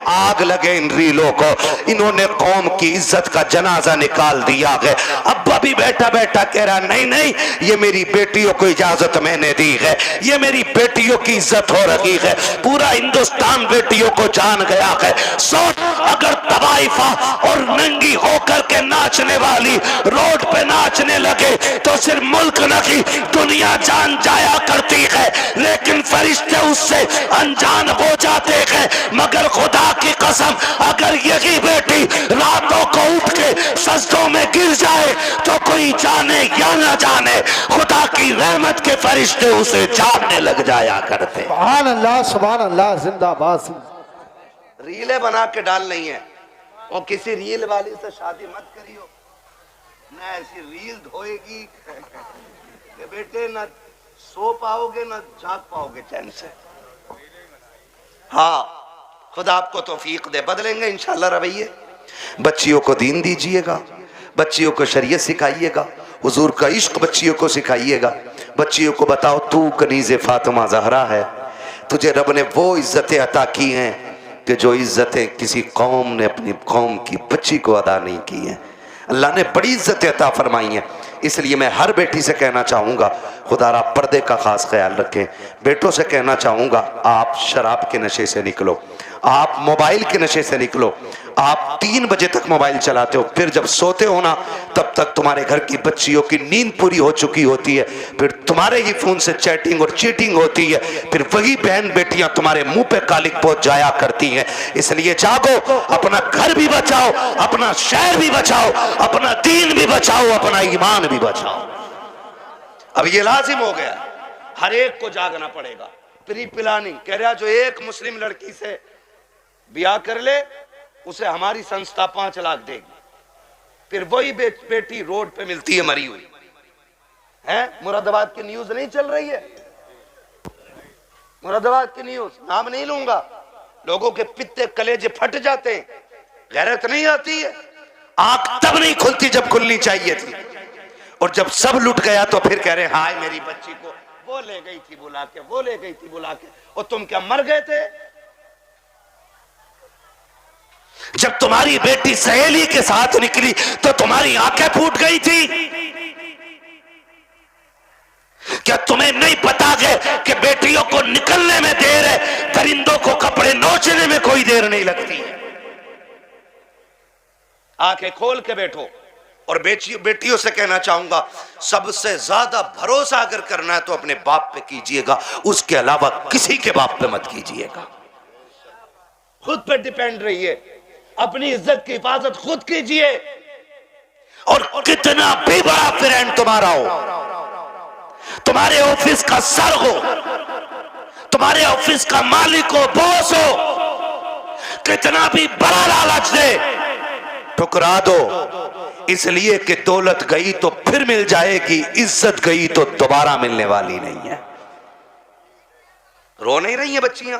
आग लगे इन रीलों को। इन्होंने कौम की इज्जत का जनाजा निकाल दिया है। अब्बा भी बैठा बैठा कह रहा नहीं नहीं, ये मेरी बेटियों को इजाजत मैंने दी है, ये मेरी बेटियों की इज्जत हो रही है। पूरा हिंदुस्तान बेटियों को जान गया है। सोच, अगर तवाइफा और नंगी होकर के नाचने वाली रोड पे नाचने लगे तो सिर्फ मुल्क नहीं दुनिया जान जाया करती है, लेकिन फरिश्ते उससे अनजान हो जाते हैं। मगर खुदा की कसम, अगर यही बेटी रातों को उठ के सजदों में गिर जाए तो कोई जाने या ना जाने खुदा की रहमत के फरिश्ते उसे जानने लग जाया करते। सुभान अल्लाह, सुभान अल्लाह, जिंदाबाद। रीलें बना के डाल नहीं है, और किसी रील वाली से शादी मत करियो, ना ऐसी रील धोएगी कि बेटे ना सो पाओगे ना जाग पाओगे चैन से। हाँ, खुदा आपको तौफीक दे, बदलेंगे इंशाल्लाह रवैये। बच्चियों को दीन दीजिएगा, बच्चियों को शरीयत सिखाइएगा, हुजूर का इश्क बच्चियों को सिखाइएगा। बच्चियों को बताओ तू कनीज़े फातिमा ज़हरा है, तुझे रब ने वो इज्जतें अता की हैं कि जो इज्जतें किसी कौम ने अपनी कौम की बच्ची को अदा नहीं की हैं। अल्लाह ने बड़ी इज्जतें अता फरमाई हैं। इसलिए मैं हर बेटी से कहना चाहूँगा, खुदारा पर्दे का खास ख्याल रखें। बेटों से कहना चाहूँगा, आप शराब के नशे से निकलो, आप मोबाइल के नशे से निकलो। आप 3 बजे तक मोबाइल चलाते हो, फिर जब सोते हो ना तब तक तुम्हारे घर की बच्चियों की नींद पूरी हो चुकी होती है, फिर तुम्हारे ही फोन से चैटिंग और चीटिंग होती है, फिर वही बहन बेटियां तुम्हारे मुंह पे कालिक पहुंच जाया करती हैं। इसलिए जागो, अपना घर भी बचाओ, अपना शहर भी बचाओ, अपना दीन भी बचाओ, अपना ईमान भी बचाओ। अब ये लाजिम हो गया, हर एक को जागना पड़ेगा। प्री प्लानिंग कह रहा, जो एक मुस्लिम लड़की से ब्याह कर ले उसे हमारी संस्था 5 लाख देगी। फिर वही बेटी रोड पे मिलती है मरी हुई है। मुरादाबाद की न्यूज नहीं चल रही है, मुरादाबाद की न्यूज, नाम नहीं लूंगा, लोगों के पित्ते कलेजे फट जाते हैं, गैरत नहीं आती है। आंख तब नहीं खुलती जब खुलनी चाहिए थी, और जब सब लुट गया तो फिर कह रहे हाय मेरी बच्ची को वो ले गई थी बुला के, वो ले गई थी बुला के। और तुम क्या मर गए थे? जब तुम्हारी बेटी सहेली के साथ निकली तो तुम्हारी आंखें फूट गई थी? क्या तुम्हें नहीं पता है कि बेटियों को निकलने में देर है, परिंदों को कपड़े नोचने में कोई देर नहीं लगती? आंखें खोल के बैठो। और बेटियों से कहना चाहूंगा, सबसे ज्यादा भरोसा अगर करना है तो अपने बाप पे कीजिएगा, उसके अलावा किसी के बाप पे मत कीजिएगा। खुद पे डिपेंड रहिए, अपनी इज्जत की हिफाजत खुद कीजिए। और कितना भी बड़ा फ्रेंड तुम्हारा हो, तुम्हारे ऑफिस का सर हो, तुम्हारे ऑफिस का मालिक हो, बॉस हो, कितना भी बड़ा लालच दे, ठुकरा दो। इसलिए कि दौलत गई तो फिर मिल जाएगी, इज्जत गई तो दोबारा मिलने वाली नहीं है। रो नहीं रही हैं बच्चियां?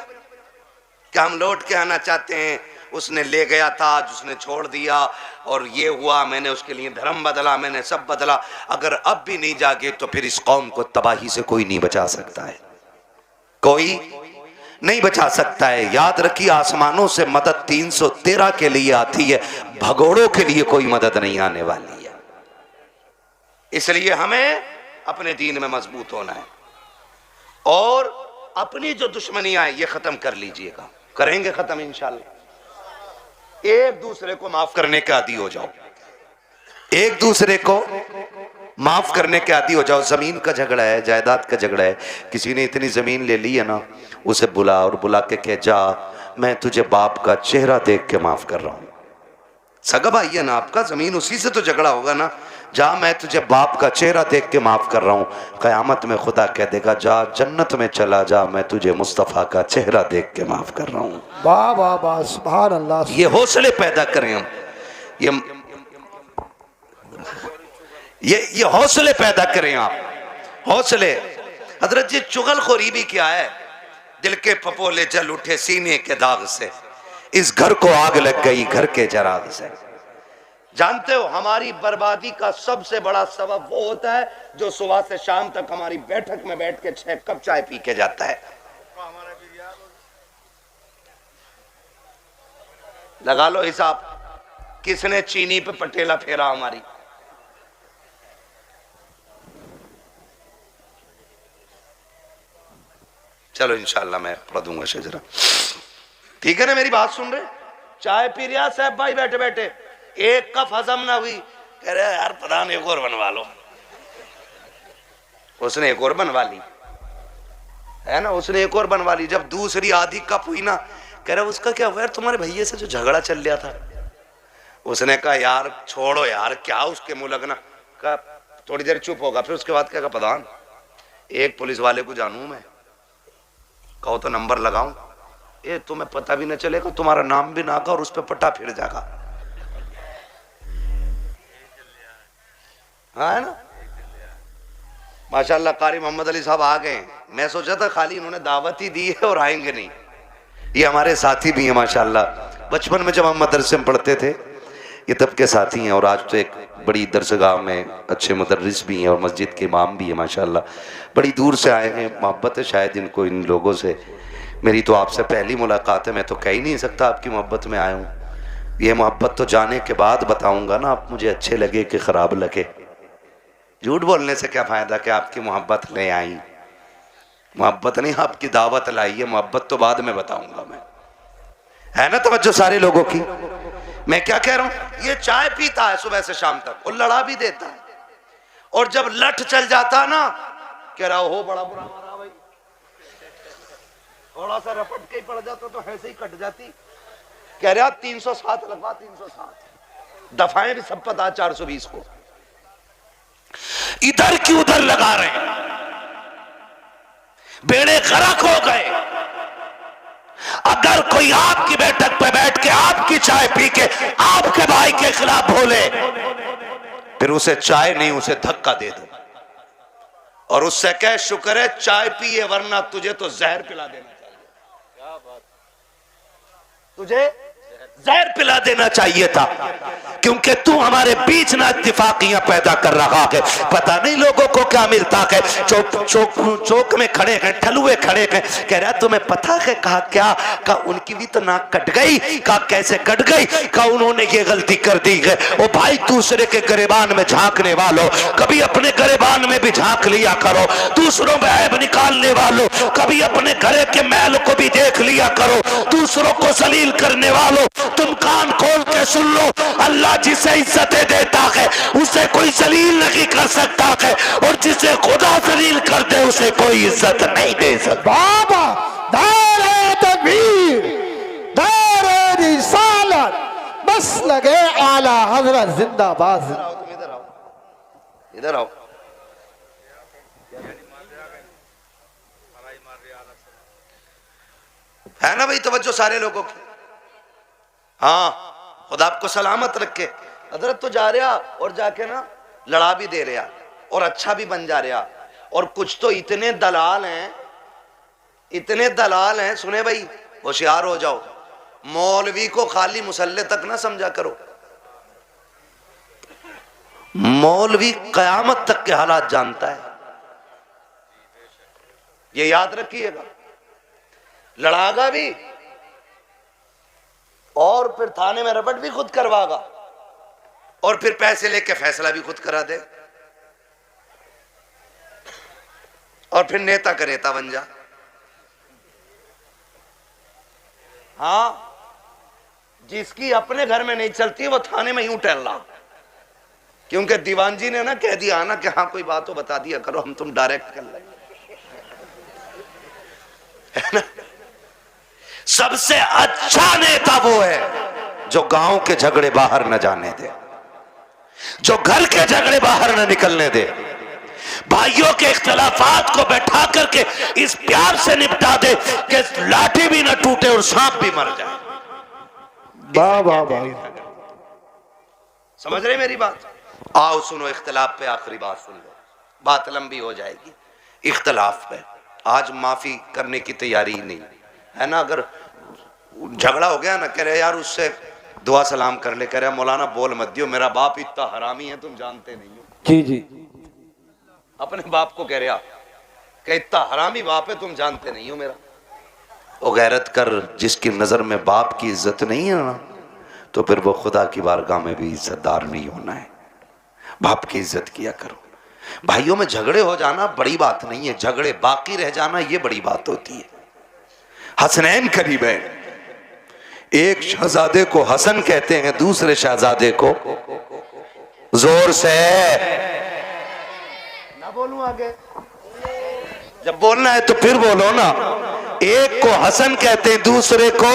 क्या हम लौट के आना चाहते हैं? उसने ले गया था, उसने छोड़ दिया, और ये हुआ, मैंने उसके लिए धर्म बदला, मैंने सब बदला। अगर अब भी नहीं जागे तो फिर इस कौम को तबाही से कोई नहीं बचा सकता है, कोई नहीं बचा सकता है। याद रखिए, आसमानों से मदद 313 के लिए आती है, भगोड़ों के लिए कोई मदद नहीं आने वाली है। इसलिए हमें अपने दीन में मजबूत होना है, और अपनी जो दुश्मनियां हैं ये खत्म कर लीजिएगा। करेंगे खत्म इंशाल्लाह। एक दूसरे को माफ करने के आदी हो जाओ, एक दूसरे को माफ करने के आदी हो जाओ। जमीन का झगड़ा है, जायदाद का झगड़ा है, किसी ने इतनी जमीन ले ली है ना, उसे बुला और बुला के कह, जा मैं तुझे बाप का चेहरा देख के माफ कर रहा हूं। सगा भाई है ना आपका, जमीन उसी से तो झगड़ा होगा ना। जा मैं तुझे बाप का चेहरा देख के माफ कर रहा हूं। कयामत में खुदा कह देगा, जा जन्नत में चला जा, मैं तुझे मुस्तफा का चेहरा देख के माफ कर रहा हूं। वाह वाह वाह, सुभान अल्लाह। ये हौसले पैदा करें हम, ये हौसले पैदा करें आप, हौसले। हजरत जी, चुगलखोरी भी क्या है? दिल के फपोले जल उठे सीने के दाग से, इस घर को आग लग गई घर के जराग से। जानते हो, हमारी बर्बादी का सबसे बड़ा सबब वो होता है जो सुबह से शाम तक हमारी बैठक में बैठ के 6 कप चाय पी के जाता है। लगा लो हिसाब, किसने चीनी पे पटेला फेरा हमारी। चलो इंशाल्लाह मैं पढ़ दूंगा शजरा, ठीक है ना? मेरी बात सुन रहे? चाय पी रहा साहब भाई बैठे बैठे, एक कप हजम ना हुई, कह रहे यार प्रधान एक और बनवा लो। उसने एक और बनवा ली, है ना, उसने एक और बनवा ली। जब दूसरी आधी कप हुई ना, कह रहा उसका क्या हुआ यार, तुम्हारे भैया से जो झगड़ा चल रहा था। उसने कहा यार छोड़ो यार, क्या उसके मुंह लगना। कहा थोड़ी देर चुप होगा, फिर उसके बाद क्या, प्रधान एक पुलिस वाले को जानू मैं, कहो तो नंबर लगाऊं, ये तुम्हें पता भी न चलेगा, तुम्हारा नाम भी ना का, और उस पर पट्टा फिर जाएगा। हाँ है ना, माशाल्लाह कारी मोहम्मद अली साहब आ गए। मैं सोचा था खाली इन्होंने दावत ही दी है और आएंगे नहीं, ये हमारे साथी भी हैं माशाल्लाह। बचपन में जब हम मदरसे में पढ़ते थे ये तब के साथी हैं, और आज तो एक बड़ी दरसगाह में अच्छे मुदर्रिस भी हैं और मस्जिद के इमाम भी हैं माशाल्लाह। बड़ी दूर से आए हैं, मोहब्बत है शायद इनको इन लोगों से। मेरी तो आपसे पहली मुलाकात है, मैं तो कह ही नहीं सकता आपकी मोहब्बत में आया हूँ। ये मोहब्बत तो जाने के बाद बताऊँगा ना, आप मुझे अच्छे लगे कि ख़राब लगे। झूठ बोलने से क्या फ़ायदा कि आपकी मोहब्बत ले आई, मोहब्बत नहीं आपकी दावत लाई है, मोहब्बत तो बाद में बताऊंगा मैं, है ना? तवज्जो सारे लोगों की। मैं क्या कह रहा हूं, ये चाय पीता है सुबह से शाम तक और लड़ा भी देता है, और जब लठ चल जाता है ना, कह रहा हो बड़ा बुरा मारा भाई, थोड़ा सा रपट के ही पड़ जाता तो ऐसे ही कट जाती। कह रहा 307 लगवा, 307 दफाएं भी सब पता 420 को, इधर की उधर लगा रहे हैं, बेड़े गर्क हो गए। अगर कोई आपकी बैठक पे बैठ के आपकी चाय पी के आपके भाई के खिलाफ बोले, फिर उसे चाय नहीं उसे धक्का दे दो, और उससे कह शुक्र है चाय पिए, वरना तुझे तो जहर पिला देना चाहिए, तुझे जहर पिला देना चाहिए था, क्योंकि तू हमारे बीच ना इत्तेफाकियां पैदा कर रहा है। पता नहीं लोगों को क्या मिलता है, चौक में खड़े हैं, ठलुए खड़े हैं, कह रहा तुम्हें पता है, कहा क्या, कहा उनकी भी तो नाक कट गई, कहा कैसे कट गई, कहा उन्होंने ये गलती कर दी है। ओ भाई दूसरे के गिरेबान में झांकने वालों, कभी अपने गिरेबान में भी झांक लिया करो, दूसरों में ऐब निकालने वालों कभी अपने घरे के मैल को भी देख लिया करो, दूसरों को जलील करने वालों तुम कान खोल के सुन लो, अल्लाह जिसे इज्जतें देता है उसे कोई जलील नहीं कर सकता है, और जिसे खुदा जलील कर दे उसे कोई इज्जत नहीं दे सकता। बाबा दारे तकबीर, दारे रिसालत, बस लगे आला हजरत जिंदाबाद। तुम इधर आओ, इधर आओ। है ना भाई तवज्जो सारे लोगों की। हाँ खुदा आपको सलामत रखे। हजरत तो जा रहा और जाके ना लड़ा भी दे रहा और अच्छा भी बन जा रहा, और कुछ तो इतने दलाल हैं, इतने दलाल हैं, सुने भाई होशियार हो जाओ, मौलवी को खाली मुसल्ले तक ना समझा करो, मौलवी कयामत तक के हालात जानता है, ये याद रखिएगा। लड़ागा भी और फिर थाने में रपट भी खुद करवागा, और फिर पैसे लेके फैसला भी खुद करा दे, और फिर नेता का नेता बन जा। हाँ जिसकी अपने घर में नहीं चलती वो थाने में यूं टहल रहा, क्योंकि दीवान जी ने ना कह दिया ना कि हाँ कोई बात तो बता दिया करो, हम तुम डायरेक्ट कर लेंगे। सबसे अच्छा नेता वो है जो गांव के झगड़े बाहर न जाने दे, जो घर के झगड़े बाहर न निकलने दे, भाइयों के इख्तलाफात को बैठा करके इस प्यार से निपटा दे कि लाठी भी न टूटे और सांप भी मर जाए। वाह वाह वाह, समझ रहे मेरी बात? आओ सुनो, इख्तलाफ पे आखिरी बात सुन लो, बात लंबी हो जाएगी। इख्तलाफ पे आज माफी करने की तैयारी ही नहीं है ना। अगर झगड़ा हो गया ना, कह रहे यार उससे दुआ सलाम कर ले, कह रहे मौलाना बोल मत दियो, मेरा बाप इतना हरामी है तुम जानते नहीं हो। जी जी, अपने बाप को कह रहा कि इतना हरामी बाप है तुम जानते नहीं हो मेरा। ओ गैरत कर, जिसकी नजर में बाप की इज्जत नहीं है ना, तो फिर वो खुदा की बारगाह में भी इज्जतदार नहीं होना है। बाप की इज्जत किया करो। भाइयों में झगड़े हो जाना बड़ी बात नहीं है, झगड़े बाकी रह जाना ये बड़ी बात होती है। हसनैन करीब है, एक शहजादे को हसन कहते हैं, दूसरे शहजादे को जोर से ना बोलूं आगे, जब बोलना है तो फिर बोलो ना। एक को हसन कहते हैं, दूसरे को,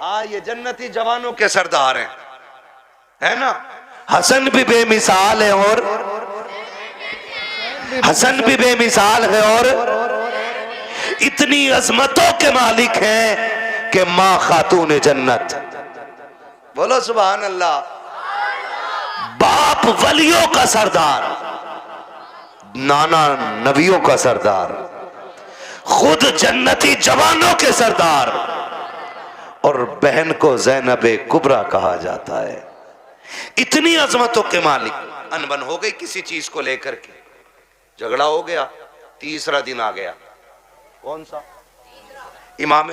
हाँ ये जन्नती जवानों के सरदार हैं, है ना। हसन भी बेमिसाल है और हसन भी बेमिसाल है और इतनी अजमतों के मालिक हैं कि मां खातून जन्नत, बोलो सुभान अल्लाह। बाप वलियों का सरदार, नाना नबियों का सरदार, खुद जन्नती जवानों के सरदार, और बहन को ज़ैनबे कुबरा कहा जाता है। इतनी अजमतों के मालिक। अनबन हो गई किसी चीज को लेकर के, झगड़ा हो गया, तीसरा दिन आ गया। कौन सा? इमाम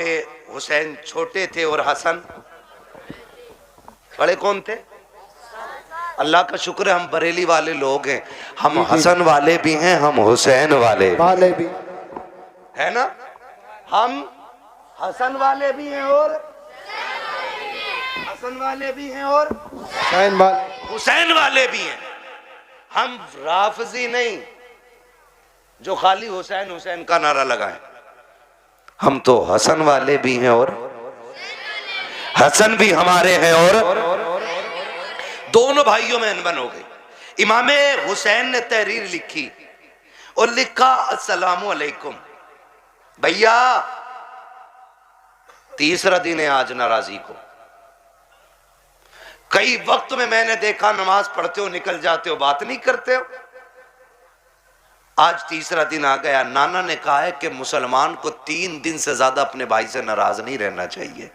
हुसैन छोटे थे और हसन बड़े। कौन थे? अल्लाह का शुक्र है हम बरेली वाले लोग हैं, हम हसन वाले भी हैं, हम हुसैन वाले भी है ना। हम हसन वाले भी हैं और हसन वाले भी हैं और हुसैन वाले भी हैं। हम राफजी नहीं जो खाली हुसैन हुसैन का नारा लगाएं, हम तो हसन वाले भी हैं और हसन भी हमारे हैं। और दोनों भाइयों में अनबन हो गई। इमाम हुसैन ने तहरीर लिखी और लिखा, अस्सलामु अलैकुम भैया, तीसरा दिन है आज नाराजी को। कई वक्त में मैंने देखा नमाज पढ़ते हो निकल जाते हो, बात नहीं करते हो। आज तीसरा दिन आ गया। नाना ने कहा है कि मुसलमान को 3 दिन से ज्यादा अपने भाई से नाराज नहीं रहना चाहिए,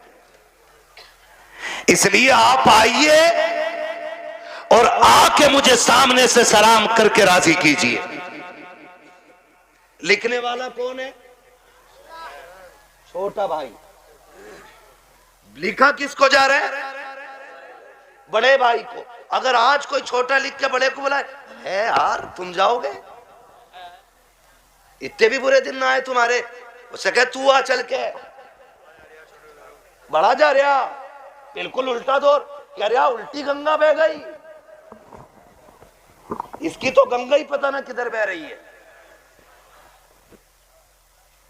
इसलिए आप आइए और आके मुझे सामने से सलाम करके राजी कीजिए। लिखने वाला कौन है? छोटा भाई। लिखा किसको जा रहा है? बड़े भाई को। अगर आज कोई छोटा लिख के बड़े को बुलाए, है यार तुम जाओगे, इतने भी बुरे दिन ना आए तुम्हारे, उससे कहे तू आ चल के, बड़ा जा रहा, बिल्कुल उल्टा दौर, कह रहा उल्टी गंगा बह गई, इसकी तो गंगा ही पता ना किधर बह रही है,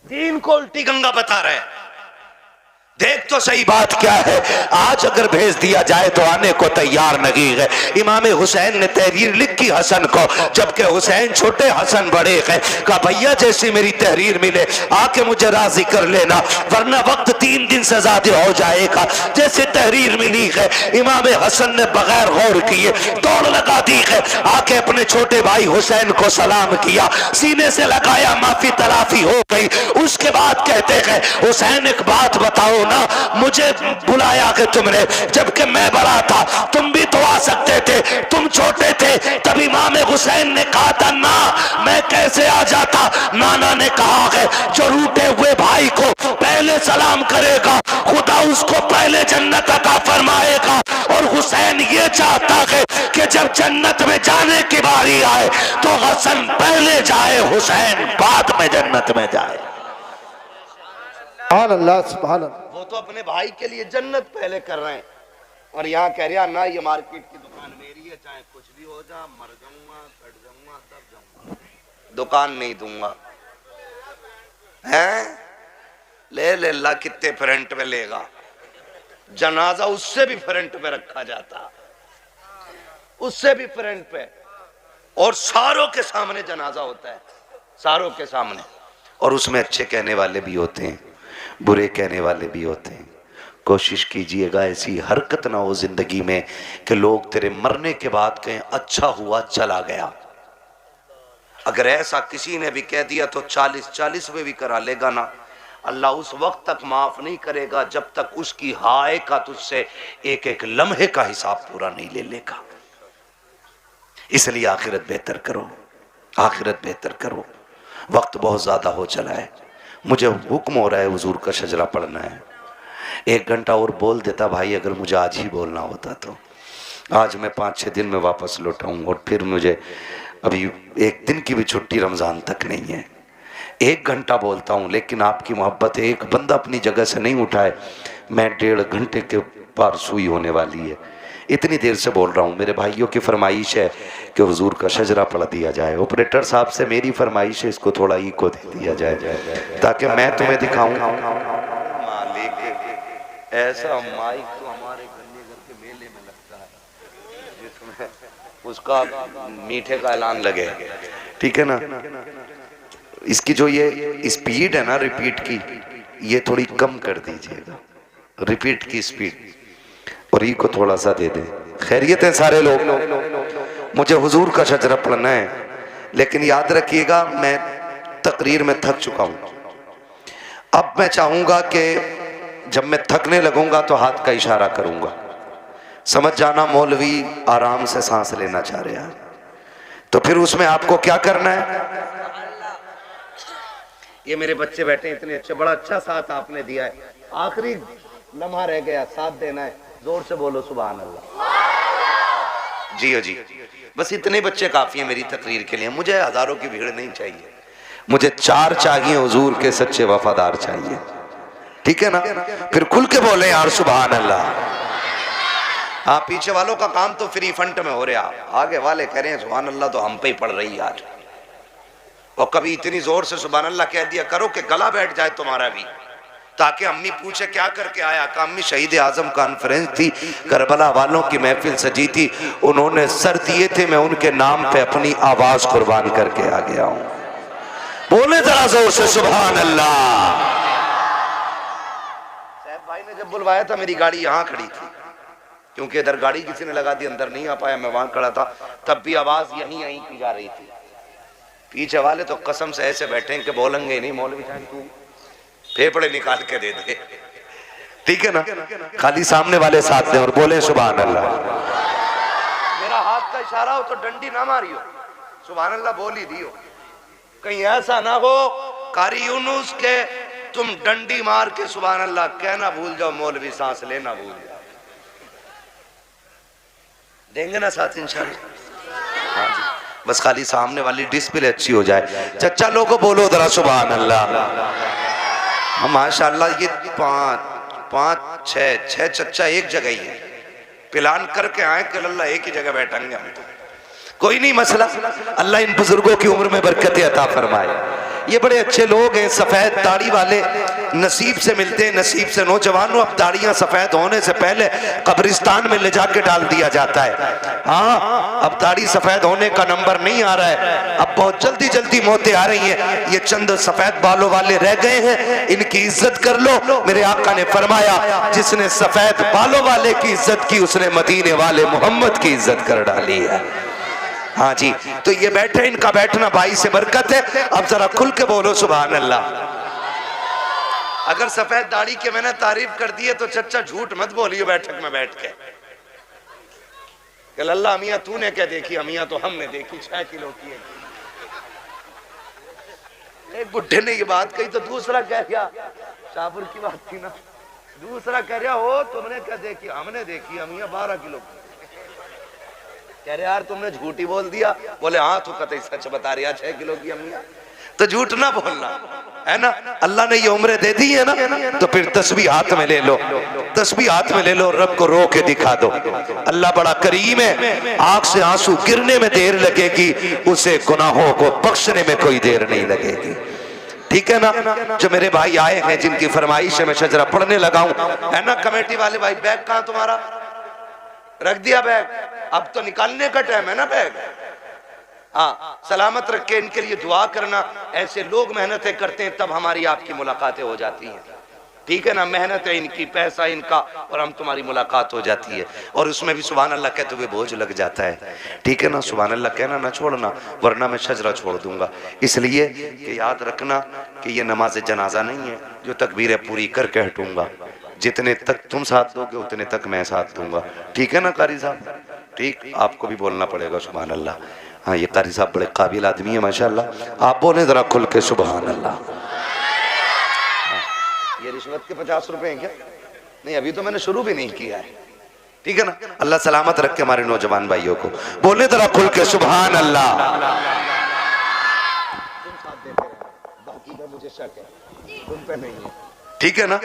दीन को उल्टी गंगा बता रहे हैं। देख तो सही बात क्या है। आज अगर भेज दिया जाए तो आने को तैयार नहीं है। इमाम हुसैन ने तहरीर लिखी हसन को, जबकि हुसैन छोटे हसन बड़े हैं। कहा भैया जैसी मेरी तहरीर मिले आके मुझे राजी कर लेना, वरना वक्त 3 दिन से ज्यादा हो जाएगा। जैसे तहरीर मिली है, इमाम हसन ने बगैर गौर किए दौड़ लगा दी है, आके अपने छोटे भाई हुसैन को सलाम किया, सीने से लगाया, माफी तलाफी हो गई। उसके बाद कहते हैं हुसैन एक बात बताओ ना, मुझे बुलाया कि तुमने, जबकि मैं बड़ा था, तुम भी तो आ सकते थे, तुम छोटे थे। तभी इमाम हुसैन ने कहा था ना, मैं कैसे आ जाता। नाना ने कहा है जो रूठे हुए भाई को पहले सलाम करेगा खुदा उसको पहले जन्नत अता फरमाएगा। और हुसैन ये चाहता है कि जब जन्नत में जाने की बारी आए तो हसन पहले जाए, हुसैन बाद में जन्नत में जाए। अल्लाह सुभान अल्लाह। वो तो अपने भाई के लिए जन्नत पहले कर रहे हैं, और यहाँ कह रहा ना ये मार्केट की दुकान मेरी है, चाहे कुछ भी हो जा, मर जाऊंगा, कट जाऊंगा, तब जाऊंगा, दुकान नहीं दूंगा। हैं ले ले ला, कितने फ्रंट में लेगा, जनाजा उससे भी फ्रंट पे रखा जाता, उससे भी फ्रंट पे, और सारों के सामने जनाजा होता है, सारों के सामने। और उसमें अच्छे कहने वाले भी होते हैं, बुरे कहने वाले भी होते हैं। कोशिश कीजिएगा ऐसी हरकत ना हो जिंदगी में कि लोग तेरे मरने के बाद कहें अच्छा हुआ चला गया। अगर ऐसा किसी ने भी कह दिया तो 40-40 में भी करा लेगा ना, अल्लाह उस वक्त तक माफ नहीं करेगा जब तक उसकी हाय का तुझसे एक एक लम्हे का हिसाब पूरा नहीं ले लेगा। इसलिए आखिरत बेहतर करो, आखिरत बेहतर करो। वक्त बहुत ज्यादा हो चला है, मुझे हुक्म हो रहा है हुजूर का शजरा पढ़ना है। 1 घंटा और बोल देता भाई, अगर मुझे आज ही बोलना होता तो आज मैं 5-6 दिन में वापस लौटाऊँ, और फिर मुझे अभी 1 दिन की भी छुट्टी रमज़ान तक नहीं है। 1 घंटा बोलता हूँ, लेकिन आपकी मोहब्बत है, एक बंदा अपनी जगह से नहीं उठाए, मैं 1.5 घंटे के पार सुई होने वाली है। इतनी देर से बोल रहा हूँ। मेरे भाइयों की फरमाइश है कि हुजूर का शजरा पढ़ दिया जाए। ऑपरेटर साहब से मेरी फरमाइश है, इसको थोड़ा इको दे दिया जाए ताकि मैं तुम्हें दिखाऊं। ऐसा माइक तो हमारे गन्ने घर के मेले में लगता है जिसमें उसका मीठे का ऐलान लगे, ठीक है ना। इसकी जो ये स्पीड है ना रिपीट की, ये थोड़ी कम कर दीजिएगा, रिपीट की स्पीड, और ई को थोड़ा सा दे दे। खैरियत है सारे लोग, मुझे हुजूर का शजरा पढ़ना है, लेकिन याद रखिएगा मैं तकरीर में थक चुका हूं। अब मैं चाहूंगा कि जब मैं थकने लगूंगा तो हाथ का इशारा करूंगा, समझ जाना मौलवी आराम से सांस लेना चाह रहे हैं। तो फिर उसमें आपको क्या करना है, ये मेरे बच्चे बैठे इतने अच्छे, बड़ा अच्छा साथ आपने दिया है, आखिरी लम्हा रह गया, साथ देना है, जोर से बोलो सुभान अल्लाह। जी हो जी, बस इतने बच्चे काफी है मेरी तकरीर के लिए, मुझे हजारों की भीड़ नहीं चाहिए, मुझे 4 चाहिए हुजूर के सच्चे वफादार चाहिए, ठीक है ना। फिर खुल के बोले यार सुभान अल्लाह। हाँ, पीछे वालों का काम तो फ्री फंड में हो रहा, आगे वाले कह रहे हैं सुभान अल्लाह तो हम पे ही पड़ रही है आज। और कभी इतनी जोर से सुभान अल्लाह कह दिया करो कि गला बैठ जाए तुम्हारा भी, ताकि अम्मी पूछे क्या करके आया, का अम्मी शहीद आजम कॉन्फ्रेंस थी, करबला वालों की महफिल सजी थी, उन्होंने सर दिए थे, मैं उनके नाम पे अपनी आवाज कुर्बान करके आ गया हूं। बोले जरा जोर से सुभान अल्लाह। साहब भाई ने जब बुलवाया था मेरी गाड़ी यहां खड़ी थी, क्योंकि इधर गाड़ी किसी ने लगा दी, अंदर नहीं आ पाया, मैं वहां खड़ा था, तब भी आवाज यहीं यहीं की जा रही थी। पीछे वाले तो कसम से ऐसे बैठे कि बोलेंगे नहीं, मौलवी साहब तू फेफड़े निकाल के दे दे, ठीक है ना। खाली सामने वाले साथ दें और बोले सुभान अल्लाह। मेरा हाथ का इशारा हो तो डंडी ना मारियो, सुभान अल्लाह बोल ही दियो, कहीं ऐसा ना हो कारी यूनुस के तुम डंडी मार के सुभान अल्लाह कहना भूल जाओ, मौलवी सांस लेना भूल जाओ। देंगे ना साथ इंशाल्लाह। हाँ जी, बस खाली सामने वाली डिस्प्ले अच्छी हो जाए। चच्चा लोगों बोलो जरा सुभान अल्लाह। माशाअल्लाह ये 5-6 चच्चा एक जगह ही है, प्लान करके आए कि अल्लाह एक ही जगह बैठेंगे हम तो, कोई नहीं मसला। अल्लाह इन बुजुर्गों की उम्र में बरकत अता फरमाए। ये बड़े अच्छे लोग हैं, सफेद दाढ़ी वाले, नसीब से मिलते हैं, नसीब से। नौजवानों, अब दाढ़ियां सफेद होने से पहले कब्रिस्तान में ले जाके डाल दिया जाता है। हाँ, अब दाढ़ी सफेद होने का नंबर नहीं आ रहा है, अब बहुत जल्दी जल्दी मौतें आ रही हैं। ये चंद सफेद बालों वाले रह गए हैं, इनकी इज्जत कर लो। मेरे आका ने फरमाया जिसने सफेद बालों वाले की इज्जत की, उसने मदीने वाले मोहम्मद की इज्जत कर डाली है। हाँ जी, तो ये बैठे, इनका बैठना भाई से बरकत है। अब जरा खुल के बोलो सुभान अल्लाह। अगर सफेद दाढ़ी के मैंने तारीफ कर दी है तो चच्चा झूठ मत बोलियो बैठक में बैठ के, अल्लाह अमिया तूने क्या देखी, अमिया तो हमने देखी 6 किलो की है। एक बुढ़े ने ये बात कही तो दूसरा कह गया, शाहपुर की बात थी ना, दूसरा कह रहा हो तुमने क्या देखी, हमने देखी अमिया 12 किलो की। कह रहे यार तुमने झूठी बोल दिया, बोले हाँ तू कतई सच बता रही है, 6 किलो की अमिया। तो झूठ ना बोलना है ना, अल्लाह ने ये उम्र दे दी है ना, तो फिर तस्बीह हाथ में ले लो, तस्बीह हाथ में ले लो, रब को रो के दिखा दो। अल्लाह बड़ा करीम है, आंख से आंसू गिरने में देर लगेगी, उसे गुनाहों को बख्शने में कोई देर नहीं लगेगी, ठीक है ना। जो मेरे भाई आए हैं जिनकी फरमाइश है मैं शजरा पढ़ने लगा हूं, है ना। कमेटी वाले भाई बैग कहां तुम्हारा, रख दिया बैग, अब तो निकालने का टाइम है ना बैग। हाँ, सलामत रख के इनके लिए दुआ करना। ऐसे लोग मेहनतें करते हैं तब हमारी आपकी मुलाकातें हो जाती हैं, ठीक है ना। मेहनत है इनकी, पैसा इनका, और हम तुम्हारी मुलाकात हो जाती है, और उसमें भी सुभान अल्लाह कहते हुए बोझ लग जाता है, ठीक है ना। सुभान अल्लाह कहना ना छोड़ना, वरना मैं शजरा छोड़ दूंगा। इसलिए कि याद रखना कि ये नमाज जनाजा नहीं है जो तकबीरें पूरी करके हटूंगा, जितने तक तुम साथ दोगे उतने तक मैं साथ दूंगा, ठीक है ना कारी साहब। ठीक, आपको भी बोलना पड़ेगा सुभान अल्लाह। हाँ, ये कारी साहब बड़े काबिल आदमी है माशाल्लाह, आप बोले जरा खुल के सुभान अल्लाह। ये रिश्वत के 50 रुपए हैं क्या? नहीं, अभी तो मैंने शुरू भी नहीं किया है, ठीक है ना। अल्लाह सलामत रख के हमारे नौजवान भाइयों को। बोले जरा खुल के सुभान अल्लाह। ठीक है ना,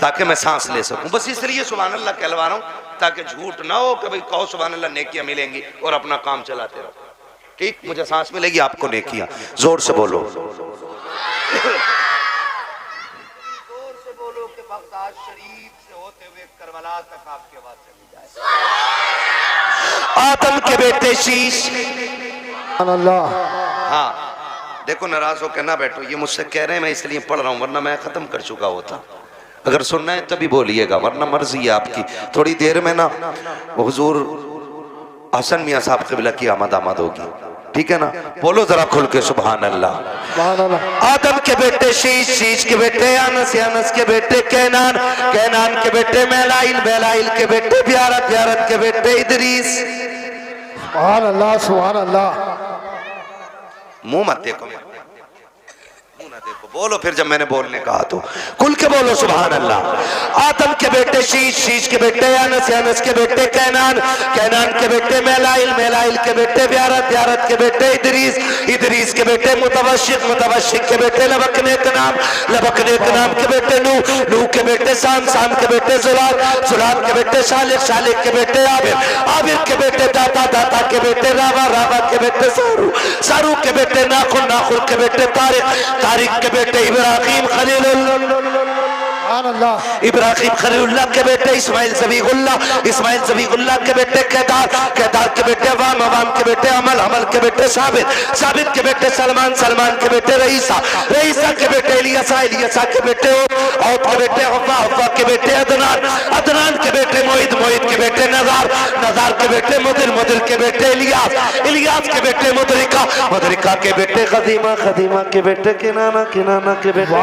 ताकि मैं सांस ले सकूं, बस इसलिए सुभान अल्लाह कहलवा रहा हूं, ताकि झूठ ना हो कि भाई कहो सुभान अल्लाह नेकियां मिलेंगी और अपना काम चलाते रहो। ठीक, मुझे सांस मिलेगी, आपको नेकियां। जोर से बोलो, जोर से बोलो कि बगदाद शरीफ से होते हुए करबला तक आपकी आवाज चली जाए। आदम के बेटे शीश। अल्लाह। हाँ देखो, नाराज होकर ना बैठो, ये मुझसे कह रहे हैं, मैं इसलिए पढ़ रहा हूँ, वरना मैं खत्म कर चुका होता। अगर सुनना है तभी बोलिएगा, वरना मर्जी है आपकी। थोड़ी देर में ना हुजूर हसन मियां साहब क़िबला की आमद होगी, ठीक है ना। बोलो जरा खुल के सुभान अल्लाह। आदम के बेटे शीश, शीश के बेटे अनस, अनस के बेटे कैनान, कैनान के बेटे मैलाइल, मैलाइल के बेटे ब्यारत, ब्यारत के बेटे इदरीस। सुभान अल्लाह, सुभान अल्लाह। मुंह मत देखो, मुंह ना देखो, बोलो फिर जब मैंने बोलने कहा तो खुल के बोलो सुभान अल्लाह। आदम के बेटे शीश, शीश के बेटे अनस, अनस के बेटे कैनान, कैनान के बेटे मैलाइल, मैलाइल के बेटे ब्यारत, ब्यारत के बेटे इदरीस, इदरीस के बेटे मुतवशिक, मुतवशिक के बेटे लबकने का नाम, लबकने के नाम के बेटे नूह, नूह के बेटे साम, साम के बेटे जुलाल, जुलाल के बेटे शालिक, शालिक के बेटे आबिर, आबिर के बेटे दाता, दाता के बेटे रावा, रावा के बेटे सारू, सारू के बेटे नाखुन, नाखुन के बेटे तारिक, तारिक के बेटे इब्राहिम खलीलुल्लाह, इब्राहिम खलीलुल्लाह के बेटे इस्माइल ज़बीहुल्लाह, इस्माइल ज़बीहुल्लाह के बेटे केदार, केदार के बेटे अवाम, अवाम के बेटे अमल, अमल के बेटे साबित, साबित के बेटे सलमान, सलमान के बेटे रईसा, रईसा के बेटे इलियासा, इलियासा के बेटे औद के बेटे हव्वा, हव्वा के बेटे अदनान, अदनान के बेटे मोहित, मोहित के बेटे नज़ार, नज़ार के बेटे मुदिर, मुदिर के बेटे इलियास, इलियास के बेटे मुदरिका, मुदरिका के बेटे खदीमा, खदीमा के बेटे किनाना, किनाना के बेटे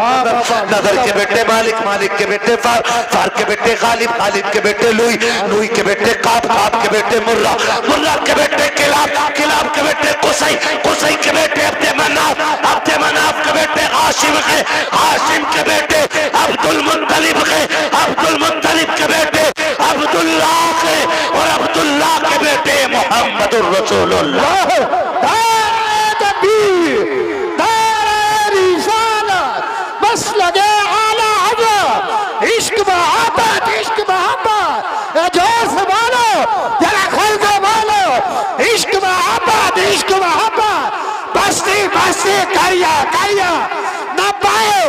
नदर के बेटे मालिक, मालिक के बेटे फार, फार के बेटे गालिब, गालिब के बेटे लुई, लुई के बेटे काब, काब के बेटे मुर्रा, मुर्रा के बेटे किलाब, किलाब के बेटे कुसई, कुसई के बेटे अब्दे मनाफ, अब्दे मनाफ के बेटे हाशिम है, हाशिम के बेटे अब्दुल मुत्तलिब है, अब्दुल मुत्तलिब के बेटे अब्दुल्लाह है, और अब्दुल्लाह के बेटे मोहम्मदुर रसूलुल्लाह। बस लगे आला हज़रत, इश्क मोहब्बत, इश्क मोहब्बत, जोर से बोलो, जरा खोल के बोलो, इश्क मोहब्बत, इश्क मोहब्बत, बस्ती बस्ती करिया करिया, न पाए